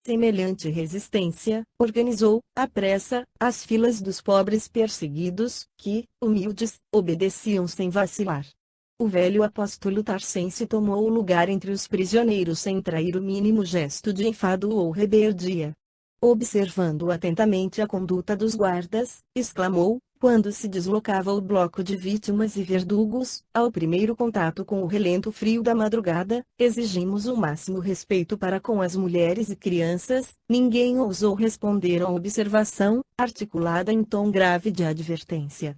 semelhante resistência, organizou, à pressa, as filas dos pobres perseguidos, que, humildes, obedeciam sem vacilar. O velho apóstolo Tarsense tomou o lugar entre os prisioneiros sem trair o mínimo gesto de enfado ou rebeldia. Observando atentamente a conduta dos guardas, exclamou, quando se deslocava o bloco de vítimas e verdugos, ao primeiro contato com o relento frio da madrugada: exigimos o máximo respeito para com as mulheres e crianças. Ninguém ousou responder à observação, articulada em tom grave de advertência.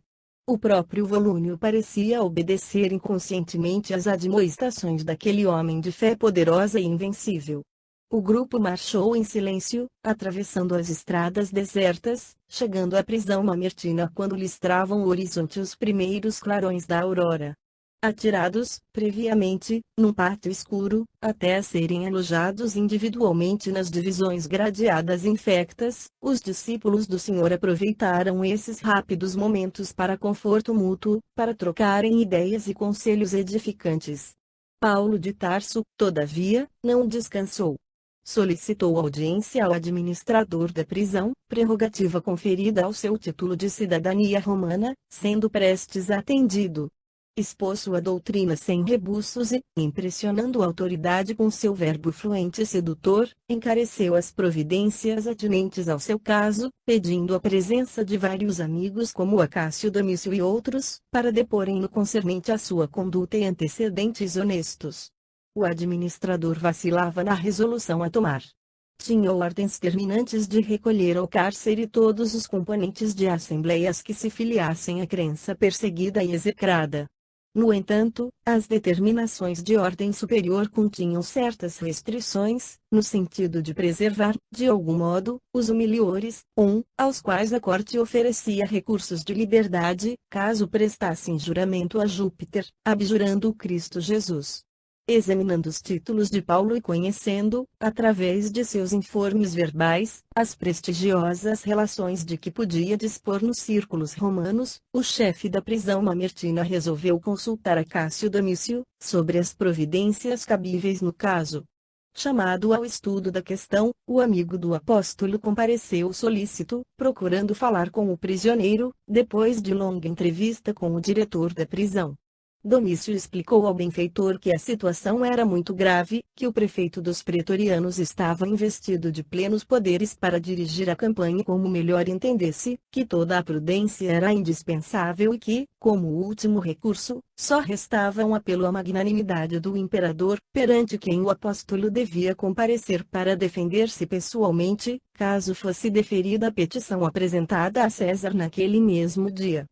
O próprio Volúnio parecia obedecer inconscientemente às admoestações daquele homem de fé poderosa e invencível. O grupo marchou em silêncio, atravessando as estradas desertas, chegando à prisão mamertina quando listravam o horizonte os primeiros clarões da aurora. Atirados, previamente, num pátio escuro, até serem alojados individualmente nas divisões gradeadas infectas, os discípulos do Senhor aproveitaram esses rápidos momentos para conforto mútuo, para trocarem ideias e conselhos edificantes. Paulo de Tarso, todavia, não descansou. Solicitou audiência ao administrador da prisão, prerrogativa conferida ao seu título de cidadania romana, sendo prestes atendido. Expôs sua doutrina sem rebuços e, impressionando a autoridade com seu verbo fluente e sedutor, encareceu as providências atinentes ao seu caso, pedindo a presença de vários amigos como Acácio Domício e outros, para deporem no concernente à sua conduta e antecedentes honestos. O administrador vacilava na resolução a tomar. Tinha ordens terminantes de recolher ao cárcere todos os componentes de assembleias que se filiassem à crença perseguida e execrada. No entanto, as determinações de ordem superior continham certas restrições, no sentido de preservar, de algum modo, os humilhores, aos quais a corte oferecia recursos de liberdade, caso prestassem juramento a Júpiter, abjurando o Cristo Jesus. Examinando os títulos de Paulo e conhecendo, através de seus informes verbais, as prestigiosas relações de que podia dispor nos círculos romanos, o chefe da prisão mamertina resolveu consultar Acácio Domício, sobre as providências cabíveis no caso. Chamado ao estudo da questão, o amigo do apóstolo compareceu solícito, procurando falar com o prisioneiro, depois de longa entrevista com o diretor da prisão. Domício explicou ao benfeitor que a situação era muito grave, que o prefeito dos pretorianos estava investido de plenos poderes para dirigir a campanha como melhor entendesse, que toda a prudência era indispensável e que, como último recurso, só restava um apelo à magnanimidade do imperador, perante quem o apóstolo devia comparecer para defender-se pessoalmente, caso fosse deferida a petição apresentada a César naquele mesmo dia.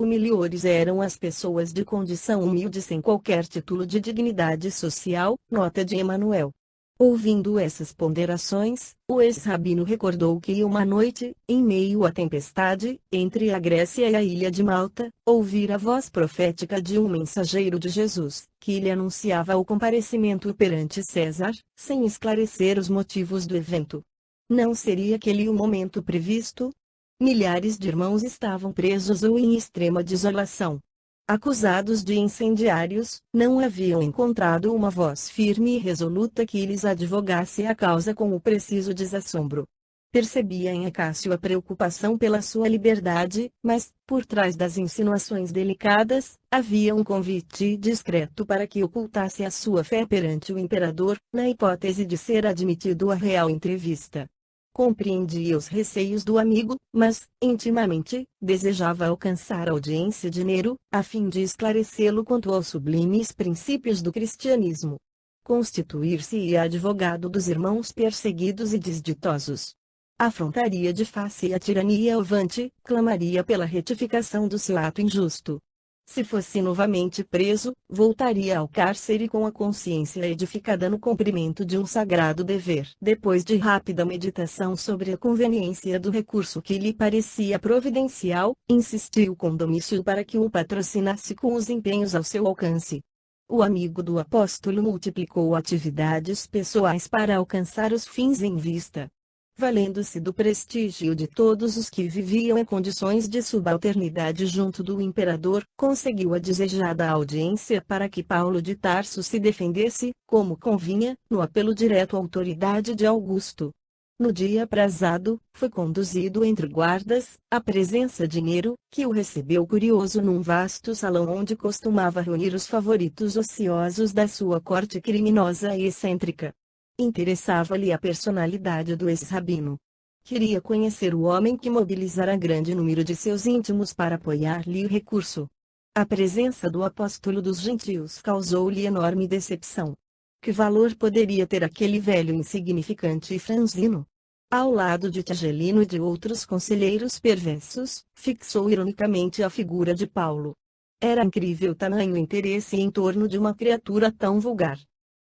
Humilhores eram as pessoas de condição humilde sem qualquer título de dignidade social, nota de Emanuel. Ouvindo essas ponderações, o ex-rabino recordou que uma noite, em meio à tempestade, entre a Grécia e a ilha de Malta, ouvira a voz profética de um mensageiro de Jesus, que lhe anunciava o comparecimento perante César, sem esclarecer os motivos do evento. Não seria aquele o momento previsto? Milhares de irmãos estavam presos ou em extrema desolação. Acusados de incendiários, não haviam encontrado uma voz firme e resoluta que lhes advogasse a causa com o preciso desassombro. Percebia em Acácio a preocupação pela sua liberdade, mas, por trás das insinuações delicadas, havia um convite discreto para que ocultasse a sua fé perante o imperador, na hipótese de ser admitido à real entrevista. Compreendia os receios do amigo, mas, intimamente, desejava alcançar a audiência de Nero, a fim de esclarecê-lo quanto aos sublimes princípios do cristianismo. Constituir-se-ia advogado dos irmãos perseguidos e desditosos. Afrontaria de face a tirania ovante, clamaria pela retificação do seu ato injusto. Se fosse novamente preso, voltaria ao cárcere com a consciência edificada no cumprimento de um sagrado dever. Depois de rápida meditação sobre a conveniência do recurso que lhe parecia providencial, insistiu com Domício para que o patrocinasse com os empenhos ao seu alcance. O amigo do apóstolo multiplicou atividades pessoais para alcançar os fins em vista. valendo-se do prestígio de todos os que viviam em condições de subalternidade junto do imperador, conseguiu a desejada audiência para que Paulo de Tarso se defendesse, como convinha, no apelo direto à autoridade de Augusto. No dia aprazado, foi conduzido entre guardas, à presença de Nero, que o recebeu curioso num vasto salão onde costumava reunir os favoritos ociosos da sua corte criminosa e excêntrica. Interessava-lhe a personalidade do ex-rabino. Queria conhecer o homem que mobilizara grande número de seus íntimos para apoiar-lhe o recurso. A presença do apóstolo dos gentios causou-lhe enorme decepção. Que valor poderia ter aquele velho insignificante e franzino? Ao lado de Tigelino e de outros conselheiros perversos, fixou ironicamente a figura de Paulo. Era incrível tamanho interesse em torno de uma criatura tão vulgar.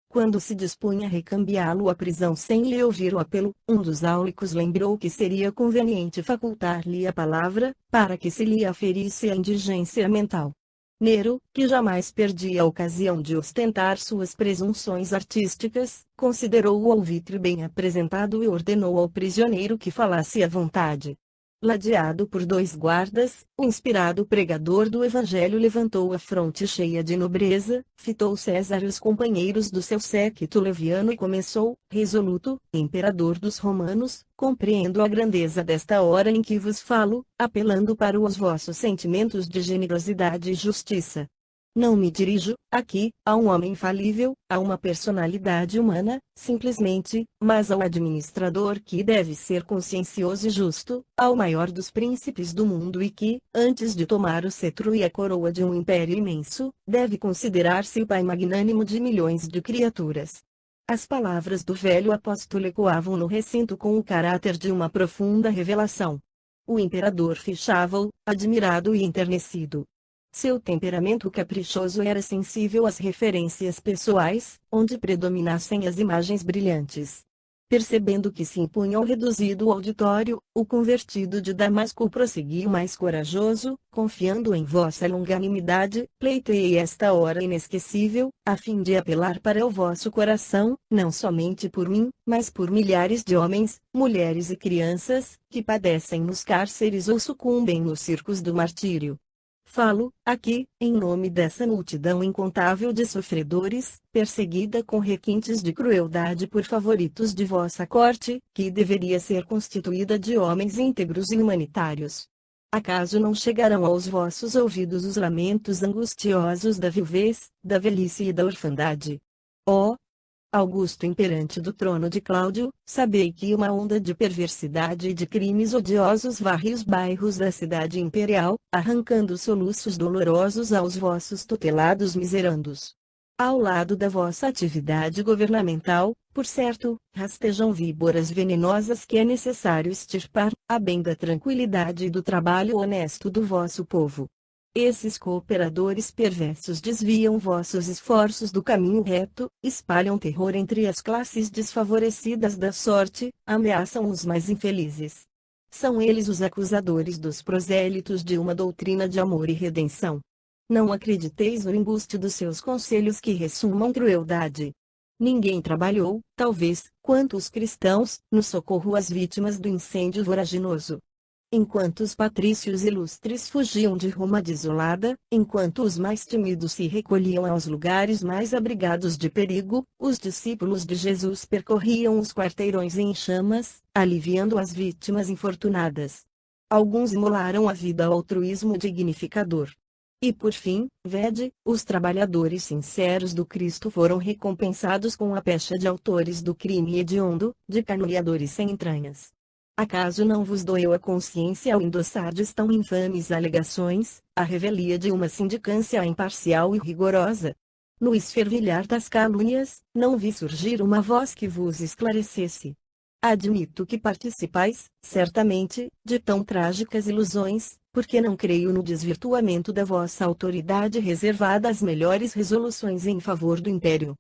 Quando se dispunha a recambiá-lo à prisão sem lhe ouvir o apelo, um dos áulicos lembrou que seria conveniente facultar-lhe a palavra, para que se lhe aferisse a indigência mental. Nero, que jamais perdia a ocasião de ostentar suas presunções artísticas, considerou o alvitre bem apresentado e ordenou ao prisioneiro que falasse à vontade. Ladeado por 2 guardas, o inspirado pregador do evangelho levantou a fronte cheia de nobreza, fitou César e os companheiros do seu séquito leviano e começou, resoluto: Imperador dos romanos, compreendo a grandeza desta hora em que vos falo, apelando para os vossos sentimentos de generosidade e justiça. Não me dirijo, aqui, a um homem falível, a uma personalidade humana, simplesmente, mas ao administrador que deve ser consciencioso e justo, ao maior dos príncipes do mundo e que, antes de tomar o cetro e a coroa de um império imenso, deve considerar-se o pai magnânimo de milhões de criaturas. As palavras do velho apóstolo ecoavam no recinto com o caráter de uma profunda revelação. O imperador fichava-o, admirado e enternecido. Seu temperamento caprichoso era sensível às referências pessoais, onde predominassem as imagens brilhantes. Percebendo que se impunha ao reduzido auditório, o convertido de Damasco prosseguiu mais corajoso: confiando em vossa longanimidade, pleiteei esta hora inesquecível, a fim de apelar para o vosso coração, não somente por mim, mas por milhares de homens, mulheres e crianças, que padecem nos cárceres ou sucumbem nos circos do martírio. Falo, aqui, em nome dessa multidão incontável de sofredores, perseguida com requintes de crueldade por favoritos de vossa corte, que deveria ser constituída de homens íntegros e humanitários. Acaso não chegarão aos vossos ouvidos os lamentos angustiosos da viuvez, da velhice e da orfandade? Ó Augusto imperante do trono de Cláudio, sabei que uma onda de perversidade e de crimes odiosos varre os bairros da cidade imperial, arrancando soluços dolorosos aos vossos tutelados miserandos. Ao lado da vossa atividade governamental, por certo, rastejam víboras venenosas que é necessário extirpar, a bem da tranquilidade e do trabalho honesto do vosso povo. Esses cooperadores perversos desviam vossos esforços do caminho reto, espalham terror entre as classes desfavorecidas da sorte, ameaçam os mais infelizes. São eles os acusadores dos prosélitos de uma doutrina de amor e redenção. Não acrediteis no embuste dos seus conselhos que ressumam crueldade. Ninguém trabalhou, talvez, quanto os cristãos, no socorro às vítimas do incêndio voraginoso. Enquanto os patrícios ilustres fugiam de Roma desolada, enquanto os mais tímidos se recolhiam aos lugares mais abrigados de perigo, os discípulos de Jesus percorriam os quarteirões em chamas, aliviando as vítimas infortunadas. Alguns imolaram a vida ao altruísmo dignificador. E por fim, vede, os trabalhadores sinceros do Cristo foram recompensados com a pecha de autores do crime hediondo, de caluniadores sem entranhas. Acaso não vos doeu a consciência ao endossardes tão infames alegações, a revelia de uma sindicância imparcial e rigorosa? No esfervilhar das calúnias, não vi surgir uma voz que vos esclarecesse. Admito que participais, certamente, de tão trágicas ilusões, porque não creio no desvirtuamento da vossa autoridade reservada às melhores resoluções em favor do império.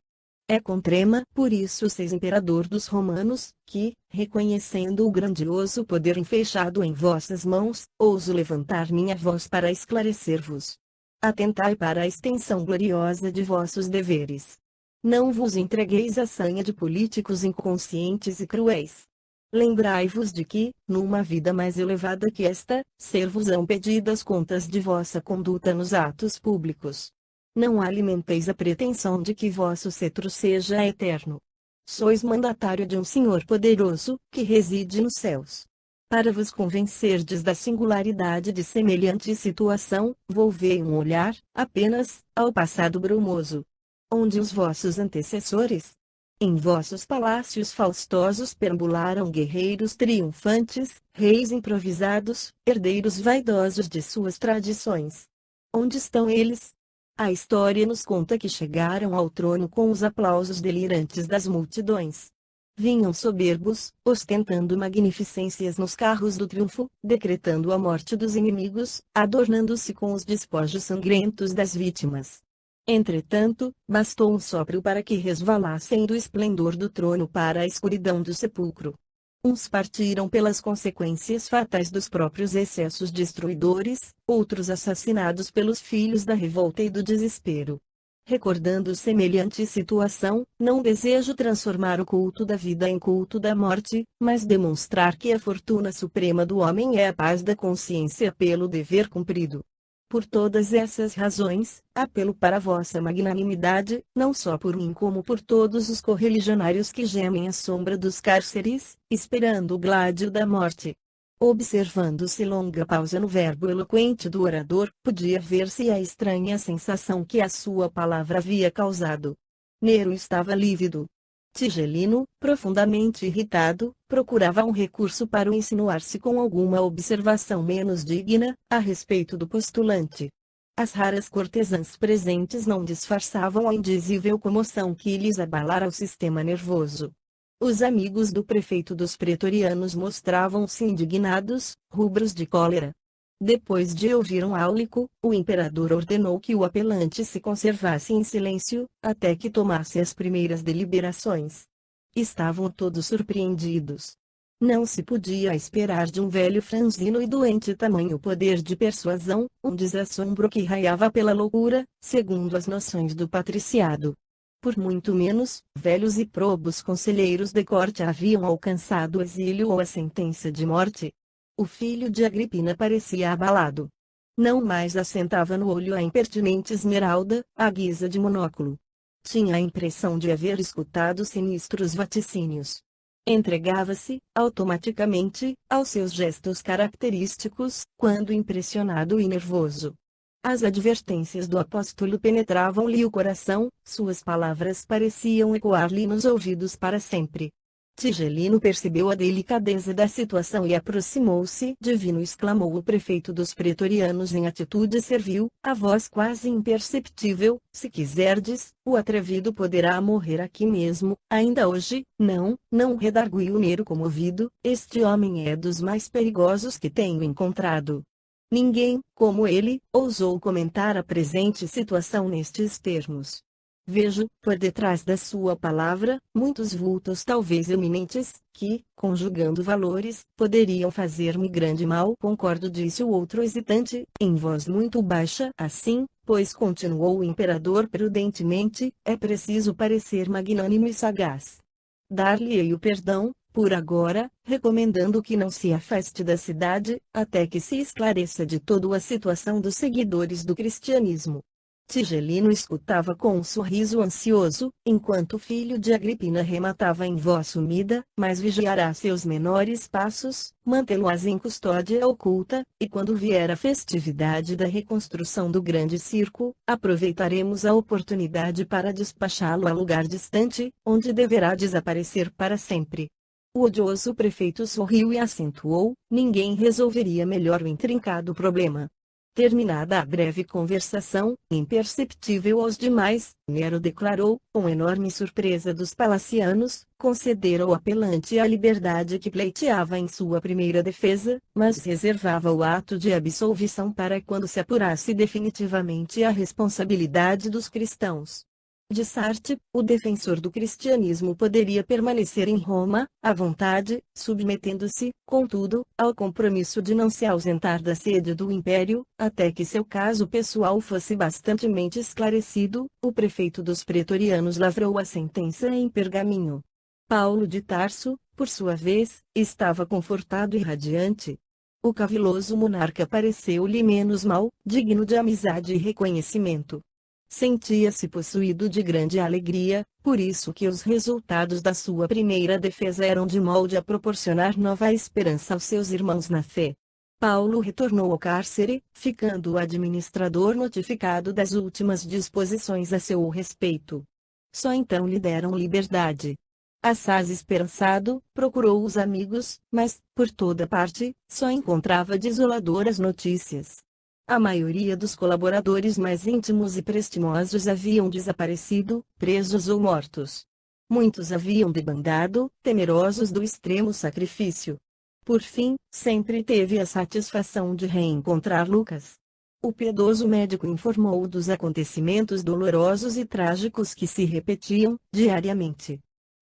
É com trema, por isso seis imperador dos romanos, que, reconhecendo o grandioso poder enfeixado em vossas mãos, ouso levantar minha voz para esclarecer-vos. Atentai para a extensão gloriosa de vossos deveres. Não vos entregueis à sanha de políticos inconscientes e cruéis. Lembrai-vos de que, numa vida mais elevada que esta, ser-vos-ão pedidas contas de vossa conduta nos atos públicos. Não alimenteis a pretensão de que vosso cetro seja eterno. Sois mandatário de um Senhor poderoso, que reside nos céus. Para vos convencerdes da singularidade de semelhante situação, volvei um olhar, apenas, ao passado brumoso. Onde os vossos antecessores, em vossos palácios faustosos perambularam guerreiros triunfantes, reis improvisados, herdeiros vaidosos de suas tradições. Onde estão eles? A história nos conta que chegaram ao trono com os aplausos delirantes das multidões. Vinham soberbos, ostentando magnificências nos carros do triunfo, decretando a morte dos inimigos, adornando-se com os despojos sangrentos das vítimas. Entretanto, bastou um sopro para que resvalassem do esplendor do trono para a escuridão do sepulcro. Uns partiram pelas consequências fatais dos próprios excessos destruidores, outros assassinados pelos filhos da revolta e do desespero. Recordando semelhante situação, não desejo transformar o culto da vida em culto da morte, mas demonstrar que a fortuna suprema do homem é a paz da consciência pelo dever cumprido. Por todas essas razões, apelo para vossa magnanimidade, não só por mim como por todos os correligionários que gemem à sombra dos cárceres, esperando o gládio da morte. Observando-se longa pausa no verbo eloquente do orador, podia ver-se a estranha sensação que a sua palavra havia causado. Nero estava lívido. Tigelino, profundamente irritado, procurava um recurso para insinuar-se com alguma observação menos digna, a respeito do postulante. As raras cortesãs presentes não disfarçavam a indizível comoção que lhes abalara o sistema nervoso. Os amigos do prefeito dos pretorianos mostravam-se indignados, rubros de cólera. Depois de ouvir um áulico, o imperador ordenou que o apelante se conservasse em silêncio, até que tomasse as primeiras deliberações. Estavam todos surpreendidos. Não se podia esperar de um velho franzino e doente tamanho poder de persuasão, um desassombro que raiava pela loucura, segundo as noções do patriciado. Por muito menos, velhos e probos conselheiros de corte haviam alcançado o exílio ou a sentença de morte. O filho de Agripina parecia abalado. Não mais assentava no olho a impertinente Esmeralda, à guisa de monóculo. Tinha a impressão de haver escutado sinistros vaticínios. Entregava-se, automaticamente, aos seus gestos característicos, quando impressionado e nervoso. As advertências do apóstolo penetravam-lhe o coração, suas palavras pareciam ecoar-lhe nos ouvidos para sempre. Tigelino percebeu a delicadeza da situação e aproximou-se. Divino, exclamou o prefeito dos pretorianos em atitude servil, a voz quase imperceptível: se quiserdes, o atrevido poderá morrer aqui mesmo, ainda hoje. Não, redarguiu Nero comovido, este homem é dos mais perigosos que tenho encontrado. Ninguém, como ele, ousou comentar a presente situação nestes termos. Vejo, por detrás da sua palavra, muitos vultos talvez eminentes, que, conjugando valores, poderiam fazer-me grande mal. Concordo, disse o outro hesitante, em voz muito baixa. Assim, pois, continuou o imperador prudentemente, é preciso parecer magnânimo e sagaz. Dar-lhe-ei o perdão, por agora, recomendando que não se afaste da cidade, até que se esclareça de todo a situação dos seguidores do cristianismo. Tigelino escutava com um sorriso ansioso, enquanto o filho de Agripina rematava em voz sumida: mas vigiará seus menores passos, mantê-los em custódia oculta, e quando vier a festividade da reconstrução do grande circo, aproveitaremos a oportunidade para despachá-lo a lugar distante, onde deverá desaparecer para sempre. O odioso prefeito sorriu e acentuou: ninguém resolveria melhor o intrincado problema. Terminada a breve conversação, imperceptível aos demais, Nero declarou, com enorme surpresa dos palacianos, concedera ao apelante a liberdade que pleiteava em sua primeira defesa, mas reservava o ato de absolvição para quando se apurasse definitivamente a responsabilidade dos cristãos. Dissarte, o defensor do cristianismo poderia permanecer em Roma, à vontade, submetendo-se, contudo, ao compromisso de não se ausentar da sede do império, até que seu caso pessoal fosse bastantemente esclarecido. O prefeito dos pretorianos lavrou a sentença em pergaminho. Paulo de Tarso, por sua vez, estava confortado e radiante. O caviloso monarca pareceu-lhe menos mal, digno de amizade e reconhecimento. Sentia-se possuído de grande alegria, por isso que os resultados da sua primeira defesa eram de molde a proporcionar nova esperança aos seus irmãos na fé. Paulo retornou ao cárcere, ficando o administrador notificado das últimas disposições a seu respeito. Só então lhe deram liberdade. Assaz esperançado, procurou os amigos, mas, por toda parte, só encontrava desoladoras notícias. A maioria dos colaboradores mais íntimos e prestimosos haviam desaparecido, presos ou mortos. Muitos haviam debandado, temerosos do extremo sacrifício. Por fim, sempre teve a satisfação de reencontrar Lucas. O piedoso médico informou dos acontecimentos dolorosos e trágicos que se repetiam, diariamente.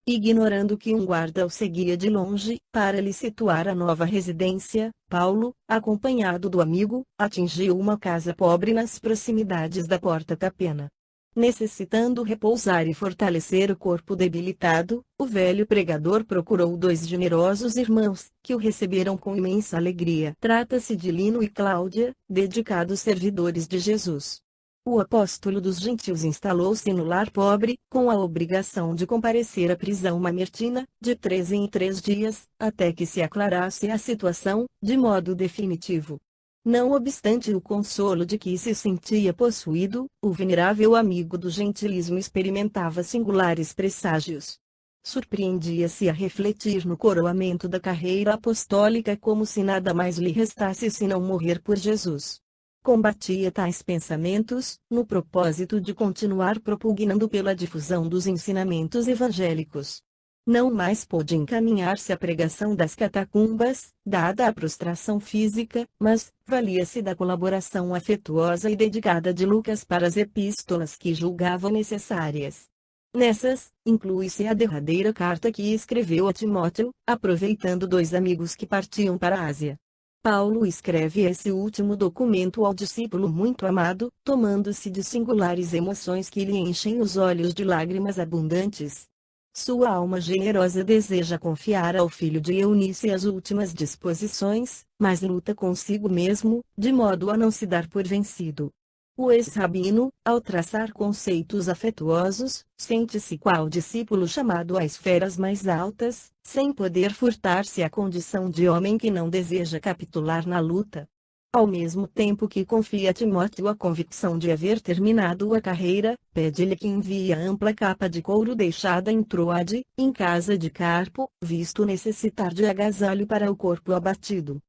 Ignorando que um guarda o seguia de longe, para lhe situar a nova residência, Paulo, acompanhado do amigo, atingiu uma casa pobre nas proximidades da Porta Capena. Necessitando repousar e fortalecer o corpo debilitado, o velho pregador procurou 2 generosos irmãos, que o receberam com imensa alegria. Trata-se de Lino e Cláudia, dedicados servidores de Jesus. O apóstolo dos gentios instalou-se no lar pobre, com a obrigação de comparecer à prisão mamertina, de 3 em 3 dias, até que se aclarasse a situação, de modo definitivo. Não obstante o consolo de que se sentia possuído, o venerável amigo do gentilismo experimentava singulares presságios. Surpreendia-se a refletir no coroamento da carreira apostólica como se nada mais lhe restasse senão morrer por Jesus. Combatia tais pensamentos, no propósito de continuar propugnando pela difusão dos ensinamentos evangélicos. Não mais pôde encaminhar-se à pregação das catacumbas, dada a prostração física, mas valia-se da colaboração afetuosa e dedicada de Lucas para as epístolas que julgava necessárias. Nessas, inclui-se a derradeira carta que escreveu a Timóteo, aproveitando 2 amigos que partiam para a Ásia. Paulo escreve esse último documento ao discípulo muito amado, tomando-se de singulares emoções que lhe enchem os olhos de lágrimas abundantes. Sua alma generosa deseja confiar ao filho de Eunice as últimas disposições, mas luta consigo mesmo, de modo a não se dar por vencido. O ex-rabino, ao traçar conceitos afetuosos, sente-se qual discípulo chamado a esferas mais altas, sem poder furtar-se à condição de homem que não deseja capitular na luta. Ao mesmo tempo que confia a Timóteo a convicção de haver terminado a carreira, pede-lhe que envie a ampla capa de couro deixada em Troade, em casa de Carpo, visto necessitar de agasalho para o corpo abatido.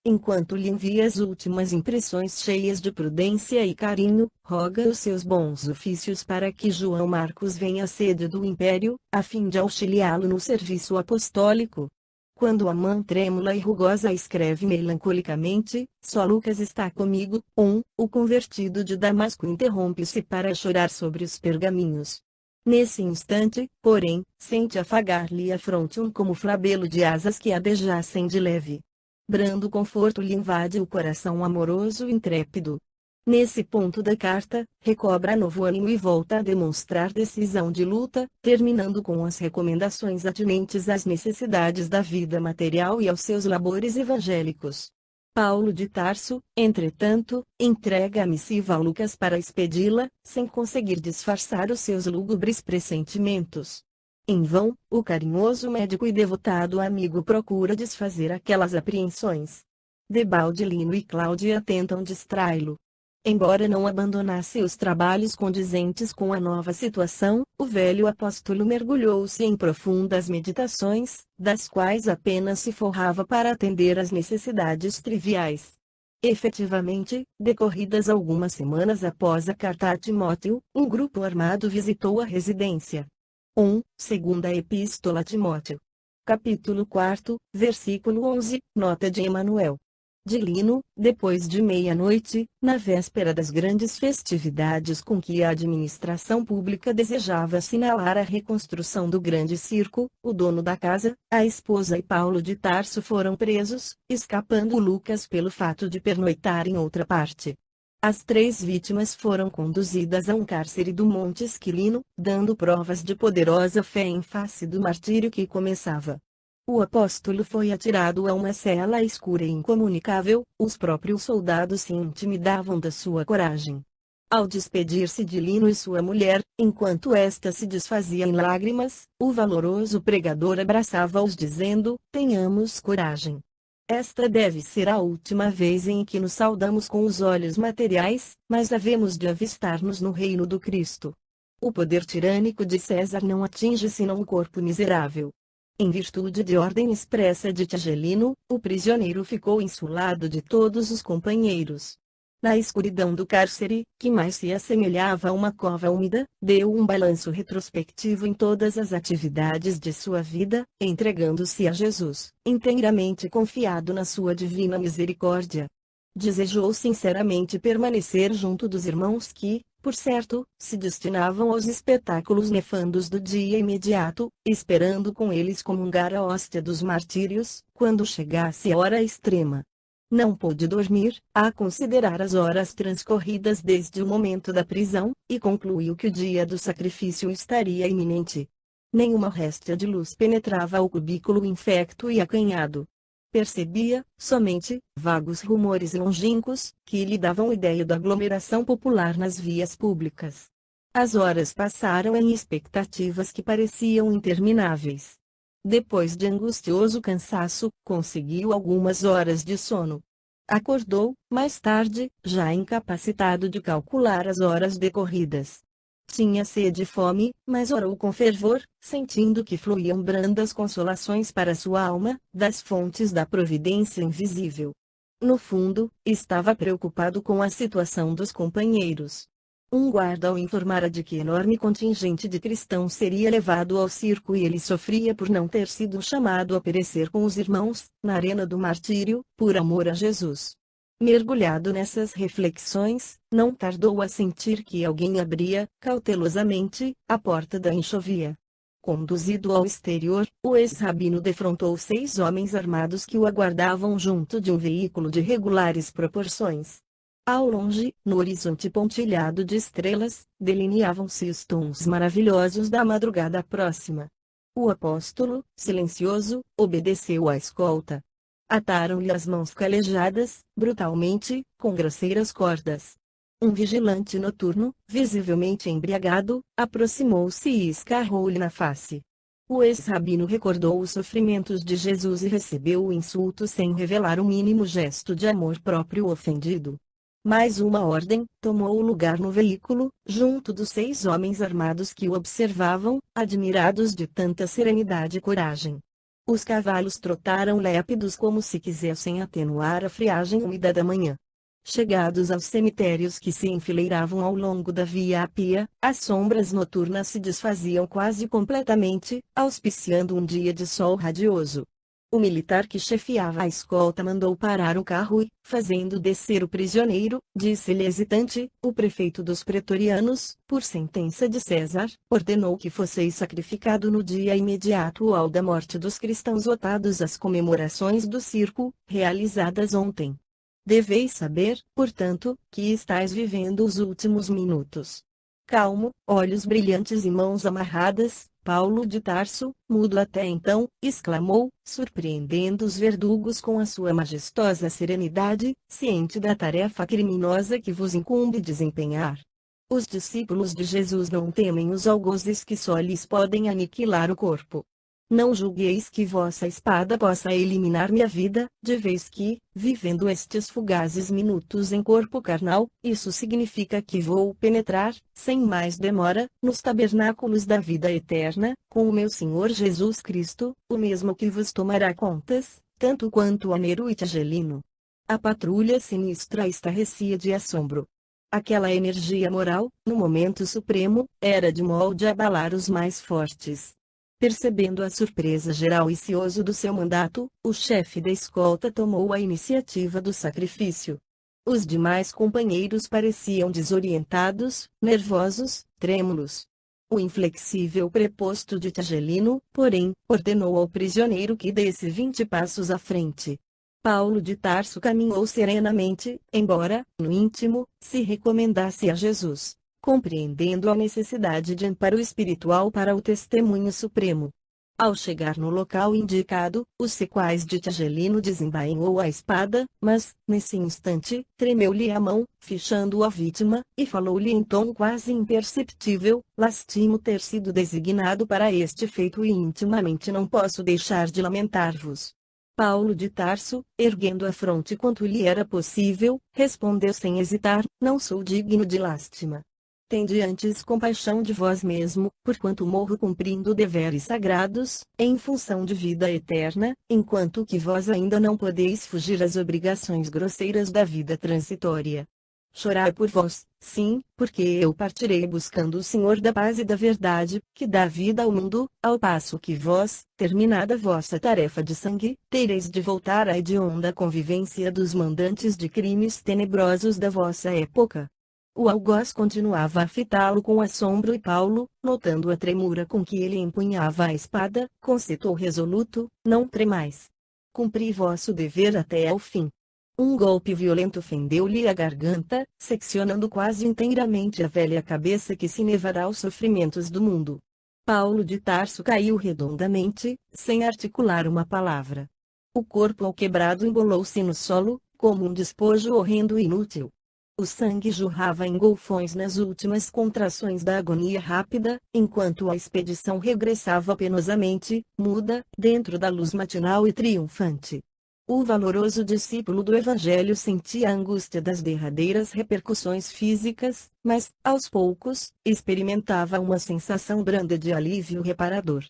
Enquanto lhe envia as últimas impressões cheias de prudência e carinho, roga os seus bons ofícios para que João Marcos venha à sede do Império, a fim de auxiliá-lo no serviço apostólico. Quando a mão trêmula e rugosa escreve melancolicamente, só Lucas está comigo, o convertido de Damasco interrompe-se para chorar sobre os pergaminhos. Nesse instante, porém, sente afagar-lhe a fronte como flabelo de asas que adejassem de leve. Brando conforto lhe invade o coração amoroso e intrépido. Nesse ponto da carta, recobra novo ânimo e volta a demonstrar decisão de luta, terminando com as recomendações atinentes às necessidades da vida material e aos seus labores evangélicos. Paulo de Tarso, entretanto, entrega a missiva a Lucas para expedi-la, sem conseguir disfarçar os seus lúgubres pressentimentos. Em vão, o carinhoso médico e devotado amigo procura desfazer aquelas apreensões. Debalde Lino e Cláudia tentam distraí-lo. Embora não abandonasse os trabalhos condizentes com a nova situação, o velho apóstolo mergulhou-se em profundas meditações, das quais apenas se forrava para atender às necessidades triviais. Efetivamente, decorridas algumas semanas após a carta a Timóteo, um grupo armado visitou a residência. Segunda Epístola a Timóteo. Capítulo 4, versículo 11, nota de Emanuel. De Lino, depois de meia-noite, na véspera das grandes festividades com que a administração pública desejava assinalar a reconstrução do grande circo, o dono da casa, a esposa e Paulo de Tarso foram presos, escapando Lucas pelo fato de pernoitar em outra parte. As 3 vítimas foram conduzidas a um cárcere do Monte Esquilino, dando provas de poderosa fé em face do martírio que começava. O apóstolo foi atirado a uma cela escura e incomunicável, os próprios soldados se intimidavam da sua coragem. Ao despedir-se de Lino e sua mulher, enquanto esta se desfazia em lágrimas, o valoroso pregador abraçava-os dizendo: tenhamos coragem. Esta deve ser a última vez em que nos saudamos com os olhos materiais, mas havemos de avistar-nos no reino do Cristo. O poder tirânico de César não atinge senão o corpo miserável. Em virtude de ordem expressa de Tigelino, o prisioneiro ficou insulado de todos os companheiros. Na escuridão do cárcere, que mais se assemelhava a uma cova úmida, deu um balanço retrospectivo em todas as atividades de sua vida, entregando-se a Jesus, inteiramente confiado na sua divina misericórdia. Desejou sinceramente permanecer junto dos irmãos que, por certo, se destinavam aos espetáculos nefandos do dia imediato, esperando com eles comungar a hóstia dos martírios, quando chegasse a hora extrema. Não pôde dormir, a considerar as horas transcorridas desde o momento da prisão, e concluiu que o dia do sacrifício estaria iminente. Nenhuma réstia de luz penetrava o cubículo infecto e acanhado. Percebia, somente, vagos rumores longínquos, que lhe davam ideia da aglomeração popular nas vias públicas. As horas passaram em expectativas que pareciam intermináveis. Depois de angustioso cansaço, conseguiu algumas horas de sono. Acordou, mais tarde, já incapacitado de calcular as horas decorridas. Tinha sede e fome, mas orou com fervor, sentindo que fluíam brandas consolações para sua alma, das fontes da providência invisível. No fundo, estava preocupado com a situação dos companheiros. Um guarda o informara de que enorme contingente de cristãos seria levado ao circo e ele sofria por não ter sido chamado a perecer com os irmãos, na arena do martírio, por amor a Jesus. Mergulhado nessas reflexões, não tardou a sentir que alguém abria, cautelosamente, a porta da enxovia. Conduzido ao exterior, o ex-rabino defrontou 6 homens armados que o aguardavam junto de um veículo de regulares proporções. Ao longe, no horizonte pontilhado de estrelas, delineavam-se os tons maravilhosos da madrugada próxima. O apóstolo, silencioso, obedeceu à escolta. Ataram-lhe as mãos calejadas, brutalmente, com grosseiras cordas. Um vigilante noturno, visivelmente embriagado, aproximou-se e escarrou-lhe na face. O ex-rabino recordou os sofrimentos de Jesus e recebeu o insulto sem revelar o mínimo gesto de amor próprio ofendido. Mais uma ordem, tomou lugar no veículo, junto dos 6 homens armados que o observavam, admirados de tanta serenidade e coragem. Os cavalos trotaram lépidos como se quisessem atenuar a friagem úmida da manhã. Chegados aos cemitérios que se enfileiravam ao longo da Via Appia, as sombras noturnas se desfaziam quase completamente, auspiciando um dia de sol radioso. O militar que chefiava a escolta mandou parar o carro e, fazendo descer o prisioneiro, disse-lhe hesitante: o prefeito dos pretorianos, por sentença de César, ordenou que fosseis sacrificado no dia imediato ao da morte dos cristãos votados às comemorações do circo, realizadas ontem. Deveis saber, portanto, que estáis vivendo os últimos minutos. Calmo, olhos brilhantes e mãos amarradas, Paulo de Tarso, mudo até então, exclamou, surpreendendo os verdugos com a sua majestosa serenidade, ciente da tarefa criminosa que vos incumbe desempenhar. Os discípulos de Jesus não temem os algozes que só lhes podem aniquilar o corpo. Não julgueis que vossa espada possa eliminar-me a vida, de vez que, vivendo estes fugazes minutos em corpo carnal, isso significa que vou penetrar, sem mais demora, nos tabernáculos da vida eterna, com o meu Senhor Jesus Cristo, o mesmo que vos tomará contas, tanto quanto a Nero e Tigelino. A patrulha sinistra estarrecia de assombro. Aquela energia moral, no momento supremo, era de molde a abalar os mais fortes. Percebendo a surpresa geral e cioso do seu mandato, o chefe da escolta tomou a iniciativa do sacrifício. Os demais companheiros pareciam desorientados, nervosos, trêmulos. O inflexível preposto de Tigelino, porém, ordenou ao prisioneiro que desse 20 passos à frente. Paulo de Tarso caminhou serenamente, embora, no íntimo, se recomendasse a Jesus, compreendendo a necessidade de amparo espiritual para o testemunho supremo. Ao chegar no local indicado, o sequaz de Tigelino desembainhou a espada, mas, nesse instante, tremeu-lhe a mão, fichando a vítima, e falou-lhe em tom quase imperceptível: lastimo ter sido designado para este feito e intimamente não posso deixar de lamentar-vos. Paulo de Tarso, erguendo a fronte quanto lhe era possível, respondeu sem hesitar: não sou digno de lástima. Tende antes compaixão de vós mesmo, porquanto morro cumprindo deveres sagrados, em função de vida eterna, enquanto que vós ainda não podeis fugir às obrigações grosseiras da vida transitória. Chorai por vós, sim, porque eu partirei buscando o Senhor da paz e da verdade, que dá vida ao mundo, ao passo que vós, terminada vossa tarefa de sangue, tereis de voltar à hedionda convivência dos mandantes de crimes tenebrosos da vossa época. O algoz continuava a fitá-lo com assombro e Paulo, notando a tremura com que ele empunhava a espada, concitou resoluto: não tremais. Cumpri vosso dever até ao fim. Um golpe violento fendeu-lhe a garganta, seccionando quase inteiramente a velha cabeça que se nevará aos sofrimentos do mundo. Paulo de Tarso caiu redondamente, sem articular uma palavra. O corpo ao quebrado embolou-se no solo, como um despojo horrendo e inútil. O sangue jorrava em golfões nas últimas contrações da agonia rápida, enquanto a expedição regressava penosamente, muda, dentro da luz matinal e triunfante. O valoroso discípulo do Evangelho sentia a angústia das derradeiras repercussões físicas, mas, aos poucos, experimentava uma sensação branda de alívio reparador.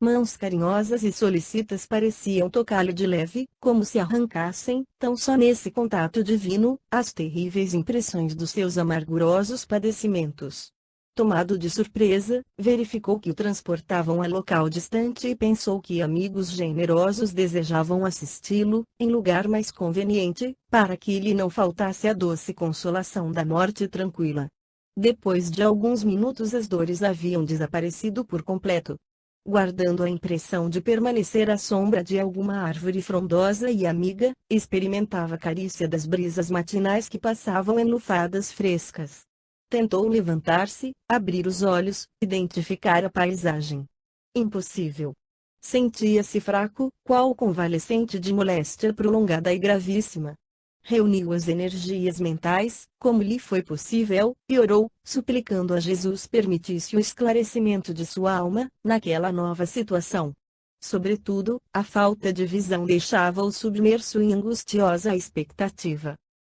Mãos carinhosas e solícitas pareciam tocar-lhe de leve, como se arrancassem, tão só nesse contato divino, as terríveis impressões dos seus amargurosos padecimentos. Tomado de surpresa, verificou que o transportavam a local distante e pensou que amigos generosos desejavam assisti-lo, em lugar mais conveniente, para que lhe não faltasse a doce consolação da morte tranquila. Depois de alguns minutos as dores haviam desaparecido por completo. Guardando a impressão de permanecer à sombra de alguma árvore frondosa e amiga, experimentava a carícia das brisas matinais que passavam em lufadas frescas. Tentou levantar-se, abrir os olhos, identificar a paisagem. Impossível. Sentia-se fraco, qual convalescente de moléstia prolongada e gravíssima. Reuniu as energias mentais, como lhe foi possível, e orou, suplicando a Jesus permitisse o esclarecimento de sua alma, naquela nova situação. Sobretudo, a falta de visão deixava-o submerso em angustiosa expectativa.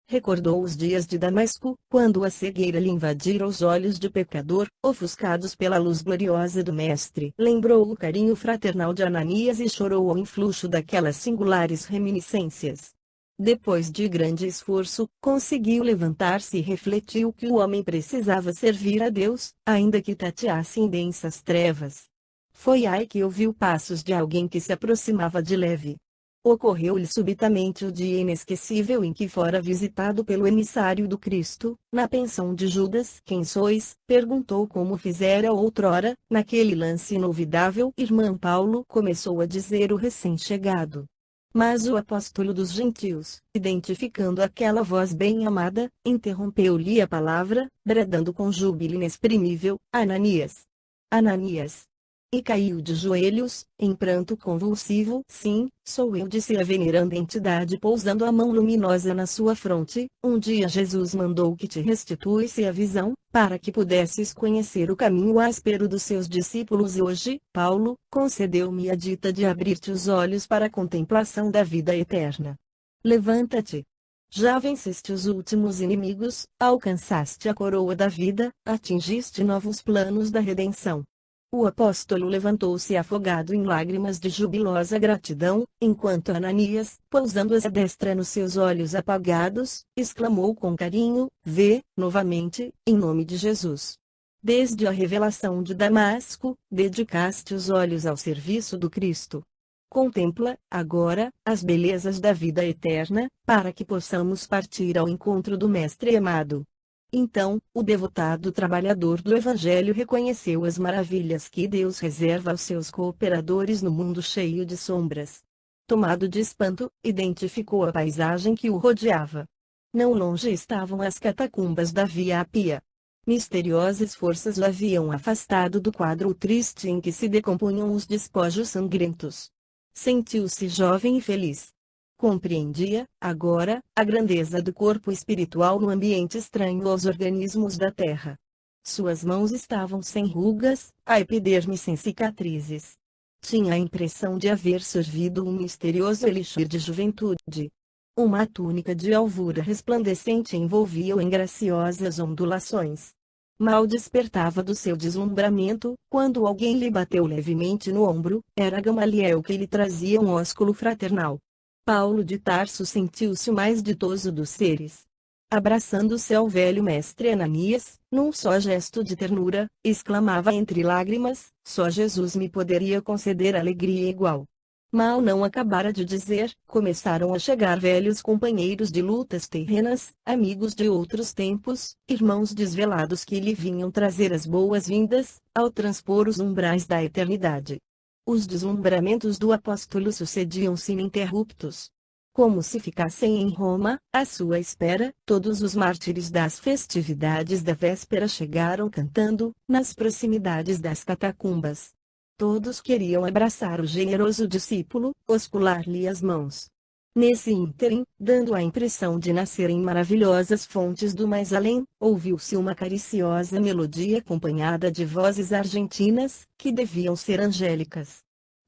Recordou os dias de Damasco, quando a cegueira lhe invadira os olhos de pecador, ofuscados pela luz gloriosa do Mestre. Lembrou o carinho fraternal de Ananias e chorou ao influxo daquelas singulares reminiscências. Depois de grande esforço, conseguiu levantar-se e refletiu que o homem precisava servir a Deus, ainda que tateasse em densas trevas. Foi aí que ouviu passos de alguém que se aproximava de leve. Ocorreu-lhe subitamente o dia inesquecível em que fora visitado pelo emissário do Cristo, na pensão de Judas. Quem sois? Perguntou como fizera outrora, naquele lance inovidável. Irmã Paulo, começou a dizer o recém-chegado. Mas o apóstolo dos gentios, identificando aquela voz bem-amada, interrompeu-lhe a palavra, bradando com júbilo inexprimível: Ananias! Ananias! E caiu de joelhos, em pranto convulsivo. Sim, sou eu, disse a veneranda entidade pousando a mão luminosa na sua fronte. Um dia Jesus mandou que te restituísse a visão, para que pudesses conhecer o caminho áspero dos seus discípulos e hoje, Paulo, concedeu-me a dita de abrir-te os olhos para a contemplação da vida eterna. Levanta-te. Já venceste os últimos inimigos, alcançaste a coroa da vida, atingiste novos planos da redenção. O apóstolo levantou-se afogado em lágrimas de jubilosa gratidão, enquanto Ananias, pousando a destra nos seus olhos apagados, exclamou com carinho: vê, novamente, em nome de Jesus. Desde a revelação de Damasco, dedicaste os olhos ao serviço do Cristo. Contempla, agora, as belezas da vida eterna, para que possamos partir ao encontro do Mestre amado. Então, o devotado trabalhador do Evangelho reconheceu as maravilhas que Deus reserva aos seus cooperadores no mundo cheio de sombras. Tomado de espanto, identificou a paisagem que o rodeava. Não longe estavam as catacumbas da Via Appia. Misteriosas forças o haviam afastado do quadro triste em que se decompunham os despojos sangrentos. Sentiu-se jovem e feliz. Compreendia, agora, a grandeza do corpo espiritual no ambiente estranho aos organismos da terra. Suas mãos estavam sem rugas, a epiderme sem cicatrizes. Tinha a impressão de haver sorvido um misterioso elixir de juventude. Uma túnica de alvura resplandecente envolvia-o em graciosas ondulações. Mal despertava do seu deslumbramento, quando alguém lhe bateu levemente no ombro. Era Gamaliel que lhe trazia um ósculo fraternal. Paulo de Tarso sentiu-se o mais ditoso dos seres. Abraçando-se ao velho mestre Ananias, num só gesto de ternura, exclamava entre lágrimas: só Jesus me poderia conceder alegria igual. Mal não acabara de dizer, começaram a chegar velhos companheiros de lutas terrenas, amigos de outros tempos, irmãos desvelados que lhe vinham trazer as boas-vindas, ao transpor os umbrais da eternidade. Os deslumbramentos do apóstolo sucediam-se ininterruptos. Como se ficassem em Roma, à sua espera, todos os mártires das festividades da véspera chegaram cantando, nas proximidades das catacumbas. Todos queriam abraçar o generoso discípulo, oscular-lhe as mãos. Nesse ínterim, dando a impressão de nascer em maravilhosas fontes do mais além, ouviu-se uma cariciosa melodia acompanhada de vozes argentinas, que deviam ser angélicas.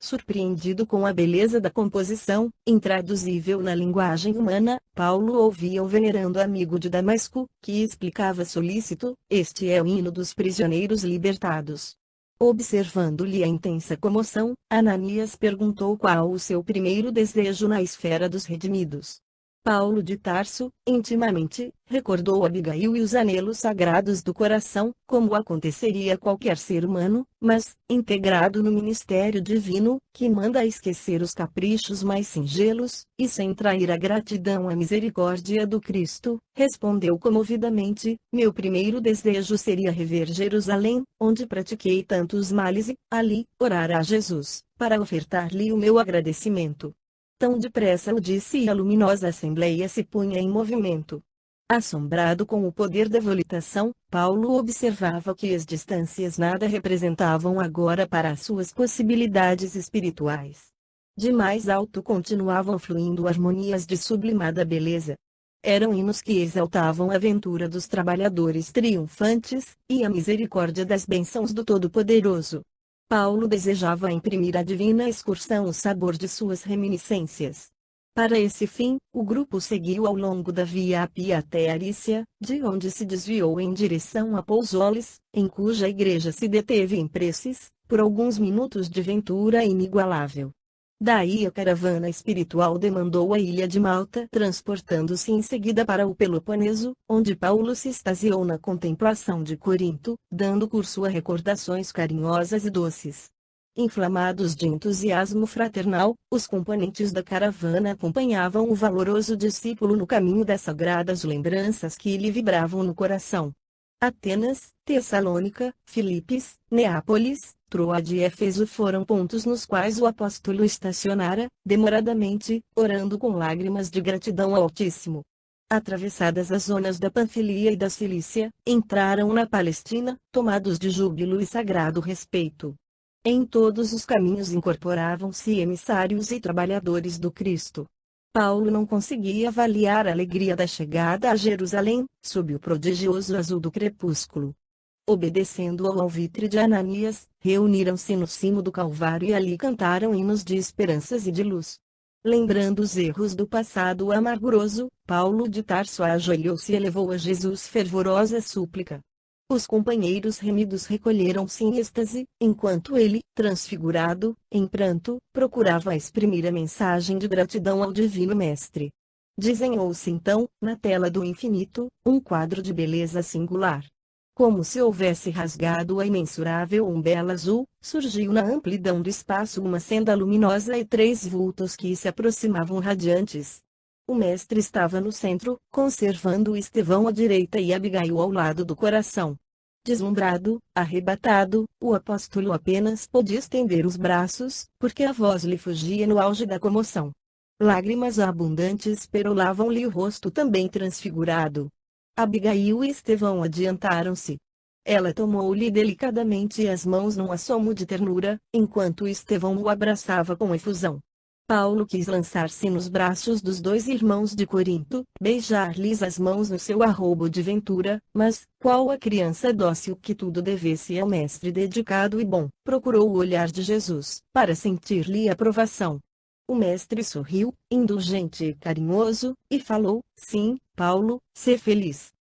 Surpreendido com a beleza da composição, intraduzível na linguagem humana, Paulo ouvia o venerando amigo de Damasco, que explicava solícito: este é o hino dos prisioneiros libertados. Observando-lhe a intensa comoção, Ananias perguntou qual o seu primeiro desejo na esfera dos redimidos. Paulo de Tarso, intimamente, recordou Abigail e os anelos sagrados do coração, como aconteceria a qualquer ser humano, mas, integrado no ministério divino, que manda esquecer os caprichos mais singelos, e sem trair a gratidão à misericórdia do Cristo, respondeu comovidamente: meu primeiro desejo seria rever Jerusalém, onde pratiquei tantos males e, ali, orar a Jesus, para ofertar-lhe o meu agradecimento. Tão depressa o disse e a luminosa assembleia se punha em movimento. Assombrado com o poder da volitação, Paulo observava que as distâncias nada representavam agora para as suas possibilidades espirituais. De mais alto continuavam fluindo harmonias de sublimada beleza. Eram hinos que exaltavam a ventura dos trabalhadores triunfantes, e a misericórdia das bênçãos do Todo-Poderoso. Paulo desejava imprimir à divina excursão o sabor de suas reminiscências. Para esse fim, o grupo seguiu ao longo da Via Appia até Arícia, de onde se desviou em direção a Pousoles, em cuja igreja se deteve em preces, por alguns minutos de ventura inigualável. Daí a caravana espiritual demandou a ilha de Malta, transportando-se em seguida para o Peloponeso, onde Paulo se extasiou na contemplação de Corinto, dando curso a recordações carinhosas e doces. Inflamados de entusiasmo fraternal, os componentes da caravana acompanhavam o valoroso discípulo no caminho das sagradas lembranças que lhe vibravam no coração. Atenas, Tessalônica, Filipos, Neápolis, Troade e Éfeso foram pontos nos quais o apóstolo estacionara, demoradamente, orando com lágrimas de gratidão ao Altíssimo. Atravessadas as zonas da Panfilia e da Cilícia, entraram na Palestina, tomados de júbilo e sagrado respeito. Em todos os caminhos incorporavam-se emissários e trabalhadores do Cristo. Paulo não conseguia avaliar a alegria da chegada a Jerusalém, sob o prodigioso azul do crepúsculo. Obedecendo ao alvitre de Ananias, reuniram-se no cimo do Calvário e ali cantaram hinos de esperanças e de luz. Lembrando os erros do passado amarguroso, Paulo de Tarso ajoelhou-se e elevou a Jesus fervorosa súplica. Os companheiros remidos recolheram-se em êxtase, enquanto ele, transfigurado, em pranto, procurava exprimir a mensagem de gratidão ao Divino Mestre. Desenhou-se então, na tela do infinito, um quadro de beleza singular. Como se houvesse rasgado a imensurável umbela azul, surgiu na amplidão do espaço uma senda luminosa e três vultos que se aproximavam radiantes. O mestre estava no centro, conservando Estevão à direita e Abigail ao lado do coração. Deslumbrado, arrebatado, o apóstolo apenas pôde estender os braços, porque a voz lhe fugia no auge da comoção. Lágrimas abundantes perolavam-lhe o rosto também transfigurado. Abigail e Estevão adiantaram-se. Ela tomou-lhe delicadamente as mãos num assomo de ternura, enquanto Estevão o abraçava com efusão. Paulo quis lançar-se nos braços dos dois irmãos de Corinto, beijar-lhes as mãos no seu arrobo de ventura, mas, qual a criança dócil que tudo devesse ao mestre dedicado e bom, procurou o olhar de Jesus, para sentir-lhe aprovação. O mestre sorriu, indulgente e carinhoso, e falou: sim, Paulo, sê feliz.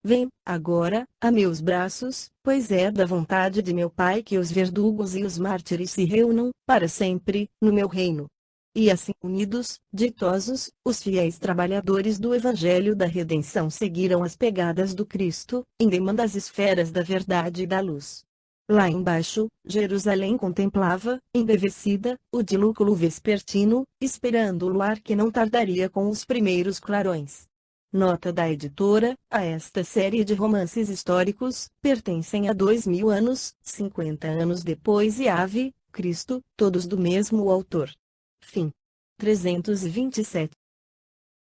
Vem, agora, a meus braços, pois é da vontade de meu Pai que os verdugos e os mártires se reúnam, para sempre, no meu reino. E assim unidos, ditosos, os fiéis trabalhadores do Evangelho da Redenção seguiram as pegadas do Cristo, em demanda das esferas da verdade e da luz. Lá embaixo, Jerusalém contemplava, embevecida, o dilúculo vespertino, esperando o luar que não tardaria com os primeiros clarões. Nota da editora: a esta série de romances históricos, pertencem a 2000 anos, 50 anos depois e Ave, Cristo, todos do mesmo autor. Fim. 327